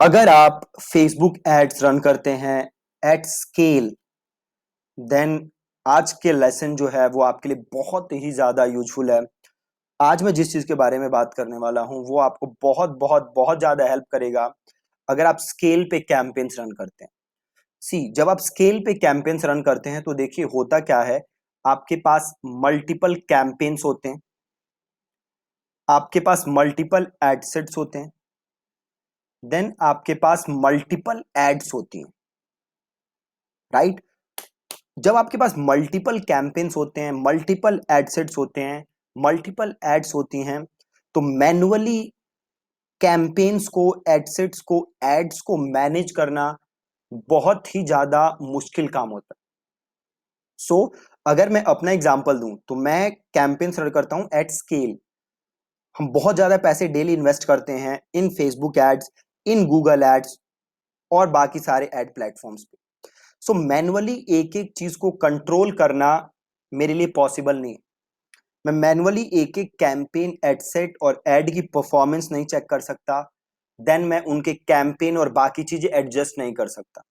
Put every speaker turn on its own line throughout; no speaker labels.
अगर आप Facebook ads run करते हैं एट स्केल, देन आज के लेसन जो है वो आपके लिए बहुत ही ज्यादा यूजफुल है। आज मैं जिस चीज के बारे में बात करने वाला हूं वो आपको बहुत बहुत बहुत ज्यादा हेल्प करेगा अगर आप स्केल पे कैंपेन्स रन करते हैं। जब आप स्केल पे कैंपेन्स रन करते हैं तो देखिए होता क्या है, आपके पास मल्टीपल कैंपेन्स होते हैं, आपके पास मल्टीपल एडसेट्स होते हैं, देन आपके पास मल्टीपल एड्स होती हैं, राइट। जब आपके पास मल्टीपल कैंपेन्स होते हैं, मल्टीपल एडसेट्स होते हैं, मल्टीपल एड्स होती हैं, तो मैन्युअली कैंपेन्स को, एडसेट्स को, एड्स को मैनेज करना बहुत ही ज्यादा मुश्किल काम होता है। अगर मैं अपना एग्जांपल दूं तो मैं कैंपेन्स रन करता हूं एट स्केल। हम बहुत ज्यादा पैसे डेली इन्वेस्ट करते हैं in Facebook ads, in Google ads और बाकी सारे एड प्लेटफॉर्म्स पे। मैन्युअली एक एक चीज को कंट्रोल करना मेरे लिए पॉसिबल नहीं है। मैं मैन्युअली एक एक कैंपेन, एडसेट और एड की परफॉर्मेंस नहीं चेक कर सकता, देन मैं उनके कैंपेन और बाकी चीजें एडजस्ट नहीं कर सकता।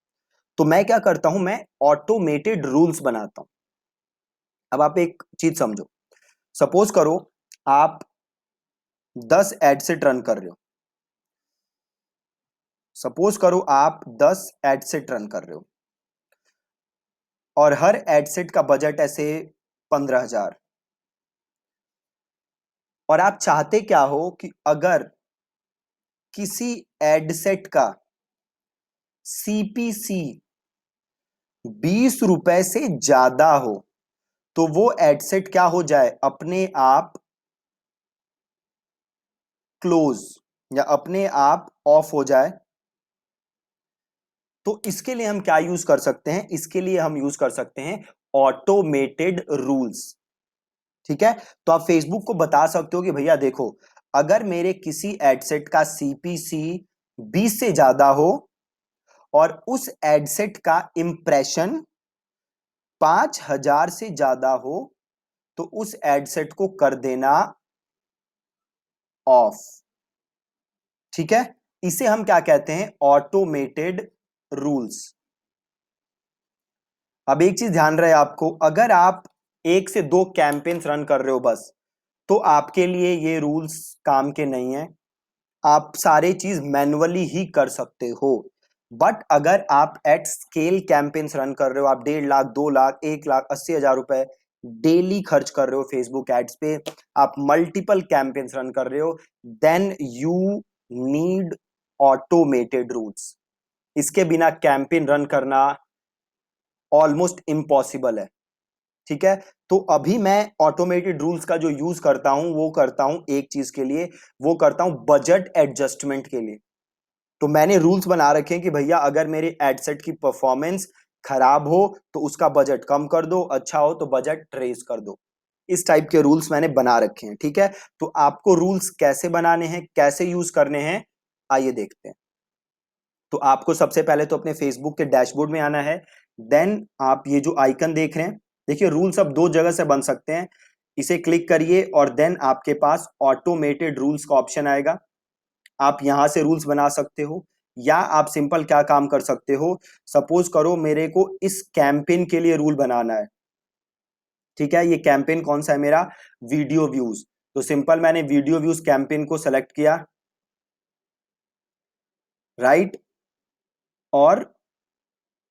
तो मैं क्या करता हूं, मैं ऑटोमेटेड रूल्स बनाता हूं। अब आप एक चीज समझो, सपोज करो आप 10 एडसेट रन कर रहे हो। सपोज करो आप 10 एडसेट रन कर रहे हो और हर एडसेट का बजट ऐसे 15,000, और आप चाहते क्या हो कि अगर किसी एडसेट का सीपीसी 20 रुपए से ज्यादा हो तो वो एडसेट क्या हो जाए, अपने आप क्लोज या अपने आप ऑफ हो जाए। तो इसके लिए हम क्या यूज कर सकते हैं, इसके लिए हम यूज कर सकते हैं ऑटोमेटेड रूल्स। ठीक है, तो आप फेसबुक को बता सकते हो कि भैया देखो, अगर मेरे किसी एडसेट का सीपीसी 20 से ज्यादा हो और उस एडसेट का इंप्रेशन 5,000 से ज्यादा हो तो उस एडसेट को कर देना ऑफ। ठीक है, इसे हम क्या कहते हैं, ऑटोमेटेड रूल्स। अब एक चीज ध्यान रहे आपको, अगर आप 1 से 2 कैंपेन्स रन कर रहे हो बस, तो आपके लिए ये रूल्स काम के नहीं है। आप सारे चीज मैन्युअली ही कर सकते हो। बट अगर आप एट स्केल कैंपेन्स रन कर रहे हो, आप 1.5 लाख, 2 लाख, 1,80,000 रुपए डेली खर्च कर रहे हो फेसबुक एड्स पे, आप मल्टीपल कैंपेन्स रन कर रहे हो, then you need automated rules. इसके बिना कैंपेन रन करना ऑलमोस्ट इम्पॉसिबल है। ठीक है, तो अभी मैं ऑटोमेटेड रूल्स का जो यूज करता हूं वो करता हूं एक चीज के लिए, वो करता हूं बजट एडजस्टमेंट के लिए। तो मैंने रूल्स बना रखे हैं कि भैया अगर मेरे एडसेट की परफॉर्मेंस खराब हो तो उसका बजट कम कर दो, अच्छा हो तो बजट रेज कर दो। इस टाइप के रूल्स मैंने बना रखे हैं। ठीक है, तो आपको रूल्स कैसे बनाने हैं, कैसे यूज करने हैं, आइए देखते हैं। तो आपको सबसे पहले तो अपने फेसबुक के डैशबोर्ड में आना है। देन आप ये जो आइकन देख रहे हैं, देखिए रूल्स अब 2 जगह से बन सकते हैं। इसे क्लिक करिए और देन आपके पास ऑटोमेटेड रूल्स का ऑप्शन आएगा। आप यहां से रूल्स बना सकते हो, या आप सिंपल क्या काम कर सकते हो, सपोज करो मेरे को इस कैंपेन के लिए रूल बनाना है। ठीक है, ये कैंपेन कौन सा है मेरा, वीडियो व्यूज। तो सिंपल मैंने वीडियो व्यूज कैंपेन को सेलेक्ट किया, राइट, और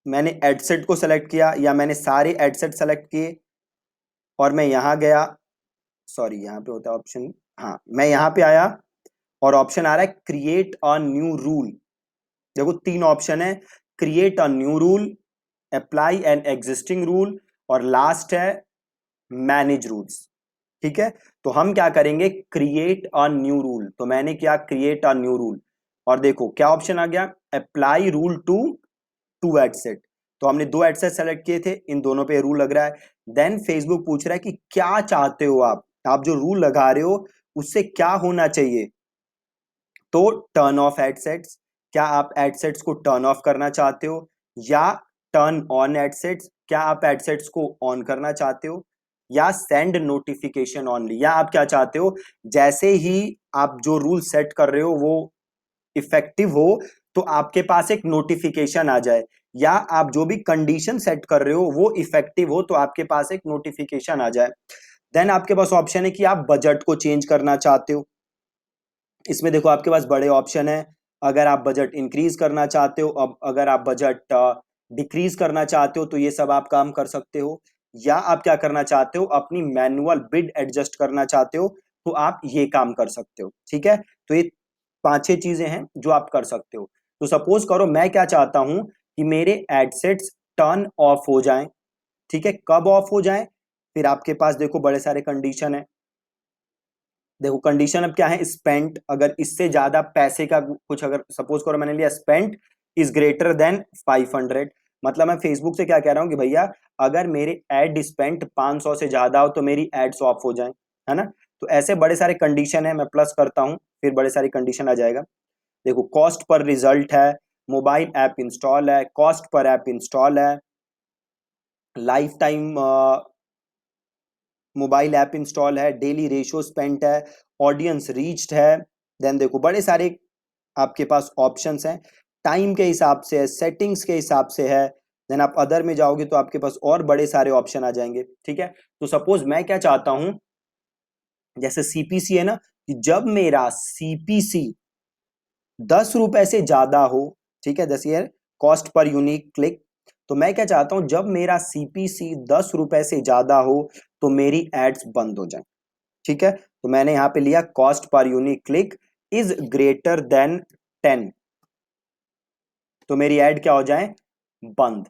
मैंने एडसेट को सेलेक्ट किया, या मैंने सारे एडसेट सेलेक्ट किए और मैं यहां गया। सॉरी, यहां पे होता है ऑप्शन, हाँ मैं यहां पे आया और ऑप्शन आ रहा है क्रिएट अ न्यू रूल। देखो 3 ऑप्शन है, create a new rule, apply an existing rule, और लास्ट है मैनेज रूल्स। ठीक है, तो हम क्या करेंगे, क्रिएट अ न्यू रूल। तो मैंने क्या, क्रिएट अ न्यू रूल, और देखो क्या ऑप्शन आ गया, अप्लाई रूल टू 2 एडसेट। तो हमने 2 एडसेट सेलेक्ट किए थे, इन दोनों पे रूल लग रहा है। देन फेसबुक पूछ रहा है कि क्या चाहते हो आप जो रूल लगा रहे हो उससे क्या होना चाहिए। तो टर्न ऑफ एडसेट्स, क्या आप एडसेट्स को टर्न ऑफ करना चाहते हो, या टर्न ऑन एडसेट्स, क्या आप एडसेट्स को ऑन करना चाहते हो, या सेंड नोटिफिकेशन ऑनली, या आप क्या चाहते हो, जैसे ही आप जो रूल सेट कर रहे हो वो इफेक्टिव हो, तो आपके पास एक नोटिफिकेशन आ जाए, या आप जो भी कंडीशन सेट कर रहे हो वो इफेक्टिव हो तो आपके पास एक नोटिफिकेशन आ जाए। देन आपके पास ऑप्शन है कि आप बजट को चेंज करना चाहते हो। इसमें देखो आपके पास बड़े ऑप्शन है। अगर आप बजट इंक्रीज करना चाहते हो, अब अगर आप बजट डिक्रीज करना चाहते हो, तो ये सब आप काम कर सकते हो। या आप क्या करना चाहते हो, अपनी मैनुअल बिड एडजस्ट करना चाहते हो, तो आप ये काम कर सकते हो। ठीक है, तो ये 5-6 चीजें हैं जो आप कर सकते हो। तो सपोज करो मैं क्या चाहता हूं कि मेरे एडसेट्स टर्न ऑफ हो जाएं। ठीक है, कब ऑफ हो जाएं? फिर आपके पास देखो बड़े सारे कंडीशन है। देखो कंडीशन अब क्या है, स्पेंट, अगर इससे ज्यादा पैसे का कुछ, अगर सपोज करो मैंने लिया स्पेंट इज ग्रेटर देन 500, मतलब मैं फेसबुक से क्या कह रहा हूं कि भैया अगर मेरे एड स्पेंट 500 से ज्यादा हो तो मेरी एड्स ऑफ हो जाए, है ना। तो ऐसे बड़े सारे कंडीशन है, मैं प्लस करता हूं फिर बड़े सारे कंडीशन आ जाएगा। देखो कॉस्ट पर रिजल्ट है, मोबाइल ऐप इंस्टॉल है, कॉस्ट पर ऐप इंस्टॉल है, life time mobile app install है, डेली रेशियो स्पेंट है, ऑडियंस रीच्ड है। देन देखो बड़े सारे आपके पास ऑप्शंस हैं, टाइम के हिसाब से है, सेटिंग्स के हिसाब से है। देन आप अदर में जाओगे तो आपके पास और बड़े सारे ऑप्शन आ जाएंगे। ठीक है, तो सपोज मैं क्या चाहता हूं, जैसे सीपीसी है ना, कि जब मेरा सीपीसी 10 रुपए से ज्यादा हो, ठीक है, दस year cost per unique click, तो मैं क्या चाहता हूं जब मेरा सीपीसी 10 रुपए से ज्यादा हो तो मेरी एड्स बंद हो जाए। ठीक है, तो मैंने यहां पे लिया cost per unique click is greater than 10, तो मेरी ऐड क्या हो जाए, बंद।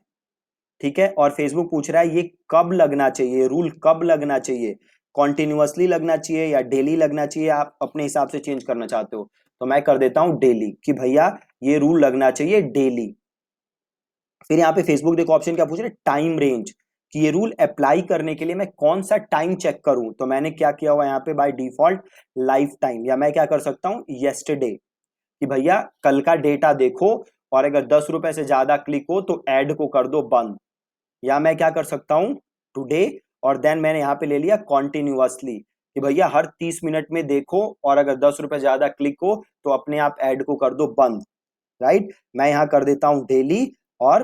ठीक है, और फेसबुक पूछ रहा है ये कब लगना चाहिए, रूल कब लगना चाहिए, कॉन्टिन्यूअसली लगना चाहिए या डेली लगना चाहिए, आप अपने हिसाब से चेंज करना चाहते हो। तो मैं कर देता हूं डेली, कि भैया ये रूल लगना चाहिए डेली। फिर यहाँ पे फेसबुक देखो ऑप्शन क्या पूछ रहे, टाइम रेंज, कि ये रूल अप्लाई करने के लिए मैं कौन सा टाइम चेक करूं। तो मैंने क्या किया हुआ यहाँ पे बाय डिफॉल्ट लाइफ टाइम, या मैं क्या कर सकता हूं येस्टरडे, कि भैया कल का डेटा देखो और अगर 10 रुपए से ज्यादा क्लिक हो तो ऐड को कर दो बंद। या मैं क्या कर सकता हूं टुडे, और देन मैंने यहां पे ले लिया कॉन्टिन्यूअसली, कि भैया हर 30 मिनट में देखो और अगर 10 रुपए ज्यादा क्लिक हो तो अपने आप ऐड को कर दो बंद। राइट, मैं यहां कर देता हूं डेली, और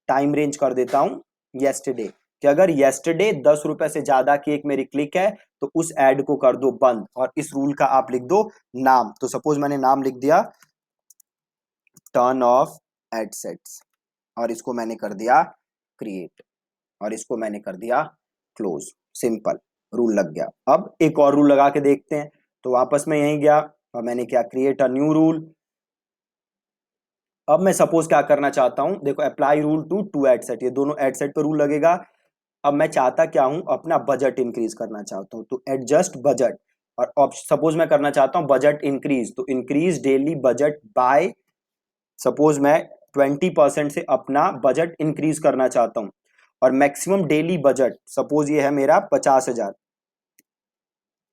टाइम रेंज कर देता हूं येस्टरडे, कि अगर येस्टरडे 10 रुपए से ज्यादा की एक मेरी क्लिक है तो उस ऐड को कर दो बंद, और इस रूल का आप लिख दो नाम। तो सपोज मैंने नाम लिख दिया टर्न ऑफ एडसेट्स, और इसको मैंने कर दिया क्रिएट, और इसको मैंने कर दिया क्लोज। सिंपल, रूल लग गया। अब एक और रूल लगा के देखते हैं। तो वापस मैं यहीं गया और मैंने क्या, क्रिएट अ न्यू रूल। अब मैं सपोज क्या करना चाहता हूं, देखो apply rule to two ad set, ये दोनों एडसेट पे रूल लगेगा। अब मैं चाहता क्या हूं, अपना बजट इंक्रीज करना चाहता हूं, तो एडजस्ट बजट, और सपोज मैं करना चाहता हूं बजट इंक्रीज, तो increase daily budget by, suppose मैं 20% से अपना बजट इंक्रीज करना चाहता हूं, और मैक्सिमम डेली बजट सपोज ये है मेरा 50,000।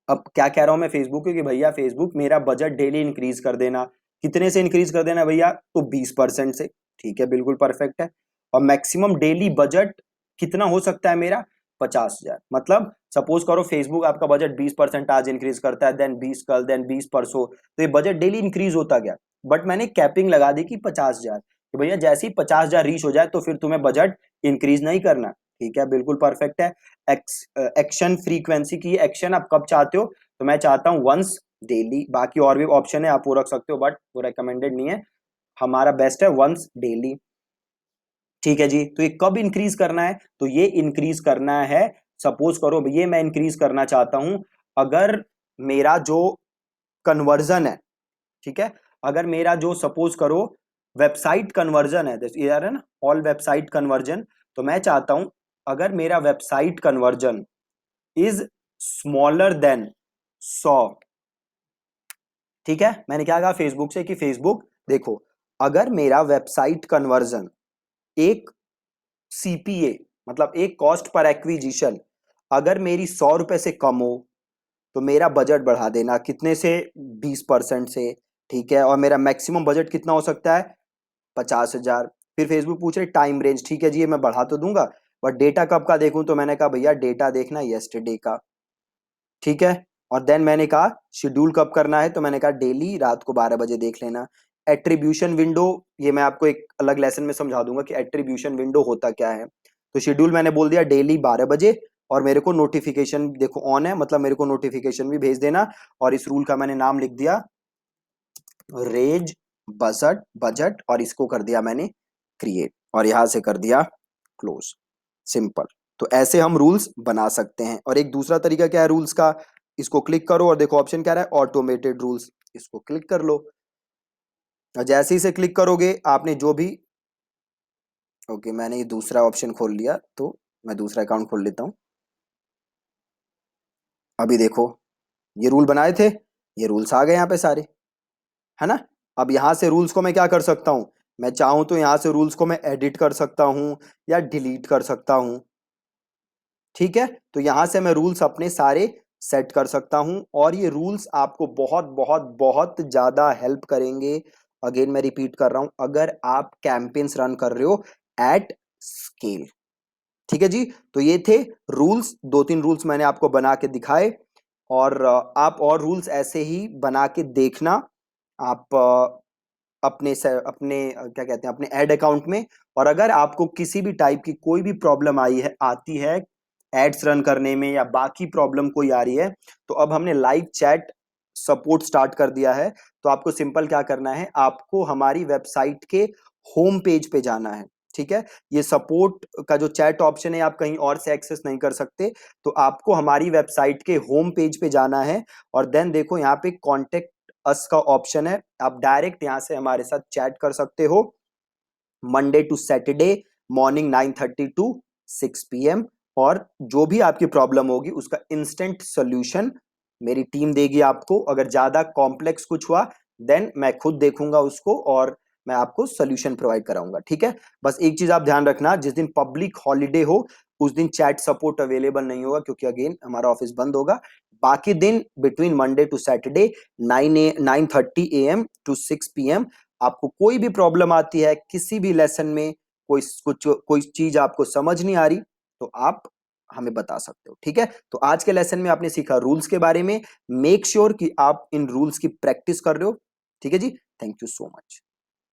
अब क्या कह रहा हूं मैं फेसबुक को कि भैया फेसबुक मेरा बजट डेली इंक्रीज कर देना। कितने से इंक्रीज कर देना भैया, तो 20% से। ठीक है, बिल्कुल परफेक्ट है। और मैक्सिमम डेली बजट कितना हो सकता है मेरा, 50,000। मतलब सपोज करो फेसबुक आपका बजट 20% आज इंक्रीज करता है, देन 20 कल, देन 20 परसों, तो ये बजट डेली इंक्रीज होता गया। बट मैंने कैपिंग लगा दी कि 50,000, कि भैया जैसे ही 50,000 रीच हो जाए तो फिर तुम्हें बजट इंक्रीज नहीं करना। ठीक है, बिल्कुल परफेक्ट है। एक्शन फ्रीक्वेंसी की एक्शन आप कब चाहते हो, तो मैं चाहता हूं वंस डेली। बाकी और भी ऑप्शन है आप वो रख सकते हो, बट वो रिकमेंडेड नहीं है, हमारा बेस्ट है वंस डेली। ठीक है जी, तो ये कब इंक्रीज करना है, तो ये इंक्रीज करना है, सपोज करो ये मैं इंक्रीज करना चाहता हूं अगर मेरा जो कन्वर्जन है, ठीक है, अगर मेरा जो सपोज करो वेबसाइट कन्वर्जन है, यार है ना ऑल वेबसाइट कन्वर्जन, तो मैं चाहता हूं अगर मेरा website conversion is smaller than 100। ठीक है, मैंने क्या कहा फेसबुक से कि फेसबुक देखो अगर मेरा वेबसाइट कन्वर्जन एक सीपीए, मतलब एक कॉस्ट पर एक्विजिशन, अगर मेरी 100 रुपए से कम हो तो मेरा बजट बढ़ा देना, कितने से, 20% से। ठीक है, और मेरा मैक्सिमम बजट कितना हो सकता है, 50,000। फिर फेसबुक पूछ रहे टाइम रेंज, ठीक है जी ये मैं बढ़ा तो दूंगा, बट डेटा कब का देखूं, तो मैंने कहा भैया डेटा देखना येस्टरडे का। ठीक है, और देन मैंने कहा शेड्यूल कब करना है, तो मैंने कहा डेली रात को 12 बजे देख लेना। एट्रीब्यूशन विंडो, ये मैं आपको एक अलग लेसन में समझा दूंगा कि एट्रीब्यूशन विंडो होता क्या है। तो शेड्यूल मैंने बोल दिया डेली 12 बजे, और मेरे को नोटिफिकेशन देखो ऑन है, मतलब मेरे को नोटिफिकेशन भी भेज देना। और इस रूल का मैंने नाम लिख दिया रेज बजट बजट, और इसको कर दिया मैंने क्रिएट, और यहां से कर दिया क्लोज। सिंपल। तो ऐसे हम रूल्स बना सकते हैं। और एक दूसरा तरीका क्या है रूल्स का, इसको क्लिक करो और देखो ऑप्शन क्या रहा है, ऑटोमेटेड रूल्स, इसको क्लिक कर लो। और जैसे ही से क्लिक करोगे आपने जो भी, ओके मैंने ये दूसरा ऑप्शन खोल लिया, तो मैं दूसरा अकाउंट खोल लेता हूं। अभी देखो ये रूल बनाए थे, ये रूल्स आ गए यहाँ पे सारे, है ना। अब यहां से रूल्स को मैं क्या कर सकता हूं, मैं चाहूं तो यहां से रूल्स को मैं एडिट कर सकता हूं या डिलीट कर सकता हूं। ठीक है, तो यहां से मैं रूल्स अपने सारे सेट कर सकता हूं, और ये रूल्स आपको बहुत बहुत बहुत ज्यादा हेल्प करेंगे। अगेन मैं रिपीट कर रहा हूं, अगर आप कैंपेन्स रन कर रहे हो एट स्केल। ठीक है जी, तो ये थे रूल्स, 2-3 रूल्स मैंने आपको बना के दिखाए। और आप और रूल्स ऐसे ही बना के देखना, आप क्या कहते हैं, अपने एड अकाउंट में। और अगर आपको किसी भी टाइप की कोई भी प्रॉब्लम आती है एड्स रन करने में, या बाकी प्रॉब्लम कोई आ रही है, तो अब हमने लाइव चैट सपोर्ट स्टार्ट कर दिया है। तो आपको सिंपल क्या करना है, आपको हमारी वेबसाइट के होम पेज पे जाना है। ठीक है, ये सपोर्ट का जो चैट ऑप्शन है आप कहीं और से एक्सेस नहीं कर सकते, तो आपको हमारी वेबसाइट के होम पेज पे जाना है। और देन देखो यहाँ पे कॉन्टेक्ट अस का ऑप्शन है, आप डायरेक्ट यहां से हमारे साथ चैट कर सकते हो Monday to Saturday morning 9:30 to 6 PM। और जो भी आपकी प्रॉब्लम होगी उसका इंस्टेंट सोल्यूशन मेरी टीम देगी आपको। अगर ज्यादा कॉम्प्लेक्स कुछ हुआ देन मैं खुद देखूंगा उसको, और मैं आपको सोल्यूशन प्रोवाइड कराऊंगा। ठीक है, बस एक चीज आप ध्यान रखना, जिस दिन पब्लिक हॉलीडे हो उस दिन चैट सपोर्ट अवेलेबल नहीं होगा, क्योंकि अगेन हमारा ऑफिस बंद होगा। बाकी दिन between Monday to Saturday 9:30 AM to 6 PM आपको कोई भी प्रॉब्लम आती है किसी भी लेसन में, कोई चीज आपको समझ नहीं आ रही, तो आप हमें बता सकते हो। ठीक है, तो आज के लेसन में आपने सीखा रूल्स के बारे में। मेक श्योर कि आप इन रूल्स की प्रैक्टिस कर रहे हो। ठीक है जी, थैंक यू सो मच।